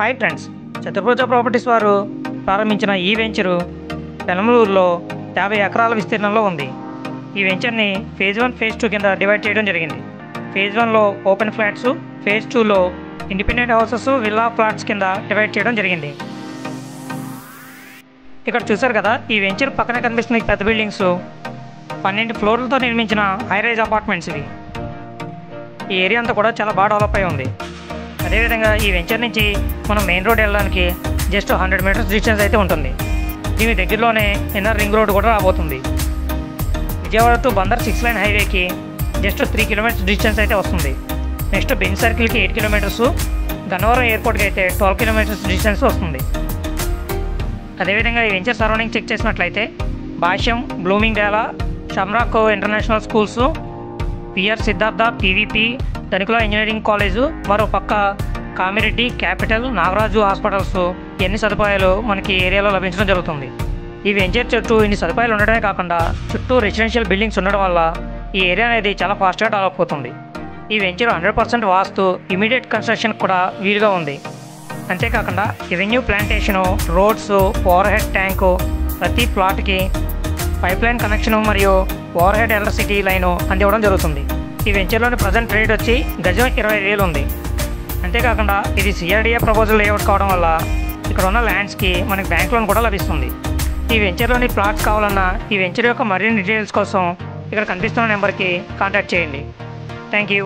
Hi friends, చతుర్భుజ properties వారు ప్రారంభించిన ఈ వెంచరు పెనమలూరులో 50 ఎకరాల విస్తీర్ణంలో ఉంది. ఈ వెంచర్ని ఫేజ్ 1, ఫేజ్ 2 కింద డివైడ్ చేయడం జరిగింది. ఫేజ్ 1లో ఓపెన్ ఫ్లాట్స్, ఫేజ్ 2లో ఇండిపెండెంట్ హౌసెస్, విల్లా ఫ్లాట్స్ కింద డివైడ్ చేయడం జరిగింది. ఇక్కడ చూసారు కదా, ఈ వెంచర్ పక్కన కనిపిస్తున్న ఈ పెద్ద బిల్డింగ్స్ 12 ఫ్లోర్లతో నిర్మించిన హైరైజ్ అపార్ట్మెంట్స్ ఇవి. ఈ ఏరియా అంతా కూడా చాలా బాగా డెవలప్ అయి ఉంది. అదేవిధంగా ఈ వెంచర్ నుంచి మనం మెయిన్ రోడ్ వెళ్ళడానికి జస్ట్ 100 మీటర్స్ డిస్టెన్స్ అయితే ఉంటుంది. దీని దగ్గరలోనే ఇన్నర్ రింగ్ రోడ్ కూడా రాబోతుంది. విజయవాడ టు బందర్ 6 లైన్ హైవేకి జస్ట్ 3 కిలోమీటర్స్ డిస్టెన్స్ అయితే వస్తుంది. నెక్స్ట్ బెంజ్ సర్కిల్కి 8 కిలోమీటర్స్, గన్నవరం ఎయిర్పోర్ట్కి అయితే 12 కిలోమీటర్స్ డిస్టెన్స్ వస్తుంది. అదేవిధంగా ఈ వెంచర్ సరౌండింగ్ చెక్ చేసినట్లయితే భాష్యం, బ్లూమింగ్ డేలా, Shamrock international schools, PR Siddhartha, PVP, Dhanekula engineering college, మరో పక్క కామిరెడ్డి, క్యాపిటల్, నాగరాజు హాస్పిటల్స్, ఎన్ని సదుపాయాలు మనకి ఏరియాలో లభించడం జరుగుతుంది. ఈ వెంచర్ చుట్టూ ఇన్ని సదుపాయాలు ఉండడమే కాకుండా చుట్టూ రెసిడెన్షియల్ బిల్డింగ్స్ ఉండడం వల్ల ఈ ఏరియా అనేది చాలా ఫాస్ట్గా డెవలప్ అవుతుంది. ఈ వెంచర్ 100% వాస్తు, ఇమీడియట్ కన్స్ట్రక్షన్ కూడా వీలుగా ఉంది. అంతేకాకుండా revenue plantation, roads, over head tank, ప్రతి ప్లాట్కి పైప్ లైన్ కనెక్షను మరియు ఓవర్ హెడ్ ఎలక్ట్రిసిటీ లైను అందివ్వడం జరుగుతుంది. ఈ వెంచర్లోని ప్రజెంట్ రేట్ వచ్చి గజం 20,000 ఉంది. అంతేకాకుండా ఇది సిఆర్డీఏ ప్రపోజల్ లేఅవుట్ కావడం వల్ల ఇక్కడ ఉన్న ల్యాండ్స్కి మనకి బ్యాంక్ లోన్ కూడా లభిస్తుంది. ఈ వెంచర్లోని ప్లాట్స్ కావాలన్నా ఈ వెంచర్ యొక్క మరిన్ని డీటెయిల్స్ కోసం ఇక్కడ కనిపిస్తున్న నెంబర్కి కాంటాక్ట్ చేయండి. Thank you.